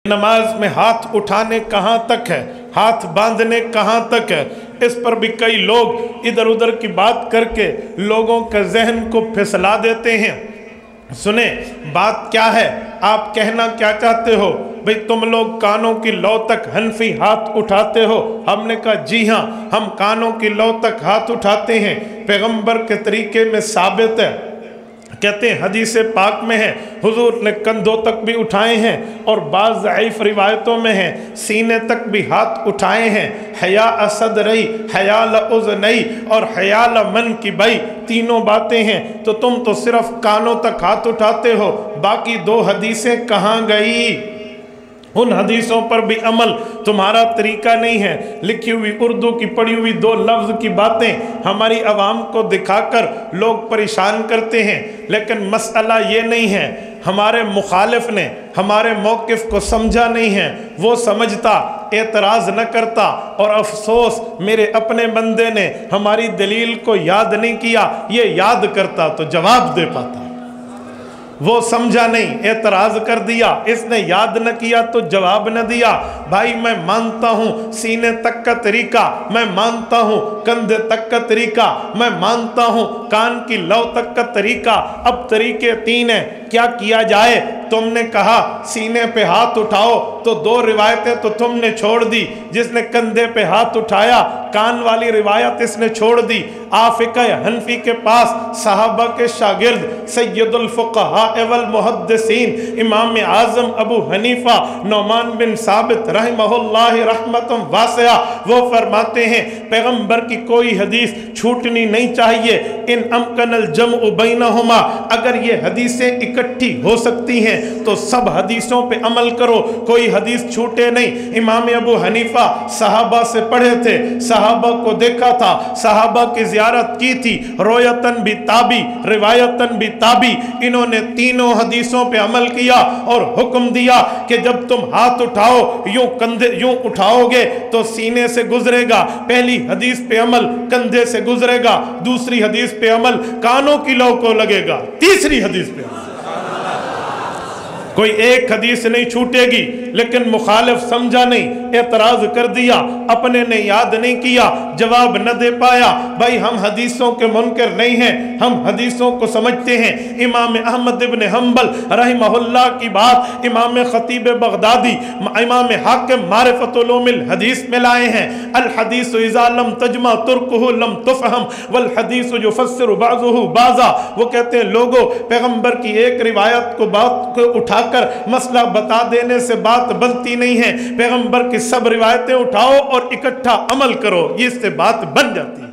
नमाज में हाथ उठाने कहाँ तक है, हाथ बांधने कहाँ तक है, इस पर भी कई लोग इधर उधर की बात करके लोगों के जहन को फिसला देते हैं। सुने बात क्या है, आप कहना क्या चाहते हो? भाई तुम लोग कानों की लौ तक हनफी हाथ उठाते हो। हमने कहा जी हाँ, हम कानों की लौ तक हाथ उठाते हैं, पैगंबर के तरीके में साबित है। कहते हैं हदीस पाक में है हुजूर ने कंधों तक भी उठाए हैं और बाज़ ज़ईफ़ रिवायतों में है सीने तक भी हाथ उठाए हैं। हया असद रही, हया लउज़नई और हया मन की बई, तीनों बातें हैं। तो तुम तो सिर्फ कानों तक हाथ उठाते हो, बाकी दो हदीसें कहाँ गई? उन हदीसों पर भी अमल तुम्हारा तरीका नहीं है। लिखी हुई उर्दू की पढ़ी हुई दो लफ्ज़ की बातें हमारी आवाम को दिखाकर लोग परेशान करते हैं, लेकिन मसला ये नहीं है। हमारे मुखालिफ ने हमारे मौक़िफ़ को समझा नहीं है, वो समझता एतराज़ न करता, और अफसोस मेरे अपने बंदे ने हमारी दलील को याद नहीं किया, ये याद करता तो जवाब दे पाता। वो समझा नहीं, एतराज़ कर दिया, इसने याद न किया तो जवाब न दिया। भाई मैं मानता हूँ सीने तक का तरीका, मैं मानता हूँ कंधे तक का तरीका, मैं मानता हूँ कान की लौ तक का तरीका। अब तरीके तीन हैं, क्या किया जाए? तुमने कहा सीने पे हाथ उठाओ, तो दो रिवायतें तो तुमने छोड़ दी। जिसने कंधे पे हाथ उठाया कान वाली रिवायत इसने छोड़ दी। आफिका हनफी के पास सहाबा के शागिर्द सैयदुल फुक़हा वल मुहद्दिसीन इमाम आज़म अबू हनीफा नौमान बिन साबित रहमहुल्लाह रहमतुम वासिआ, वो फरमाते हैं पैगंबर की कोई हदीस छूटनी नहीं चाहिए। इन अमकनल जम्उ बैनहुमा, अगर ये हदीसें इकट्ठी हो सकती हैं तो सब हदीसों पे अमल करो, कोई हदीस छूटे नहीं। इमाम अबू हनीफा सहाबा से पढ़े थे, सहाबा को देखा था, सहाबा की ज़ियारत की थी, रोयतन भी ताबी रिवायतन भी ताबी। इन्होंने तीनों हदीसों पे अमल किया और हुक्म दिया कि जब तुम हाथ उठाओ यूं कंधे यूं उठाओगे तो सीने से गुजरेगा। पहली हदीस पे अमल कंधे से गुजरेगा, दूसरी हदीस पे अमल कानों की लौ को लगेगा, तीसरी हदीस पे अमल। कोई एक हदीस नहीं छूटेगी, लेकिन मुखालिफ समझा नहीं, एतराज़ कर दिया, अपने ने याद नहीं किया, जवाब न दे पाया। भाई हम हदीसों के मुनकर नहीं हैं, हम हदीसों को समझते हैं। इमाम अहमद इब्न हम्बल रहमहुल्लाह की बात इमाम खतीब बगदादी इमाम हाकिम मारिफतुल उलूमिल हदीस में लाए हैं। अल हदीस इज़ा लम तजमा तुरकुहु लम तुफहम वल हदीस युफस्सिरु बाज़ुहु बाज़ा। वो कहते हैं लोगों, पैगंबर की एक रिवायत को बात को उठाकर मसला बता देने से बात बनती नहीं है। पैगंबर की सब रिवायतें उठाओ और इकट्ठा अमल करो, ये इससे बात बन जाती है।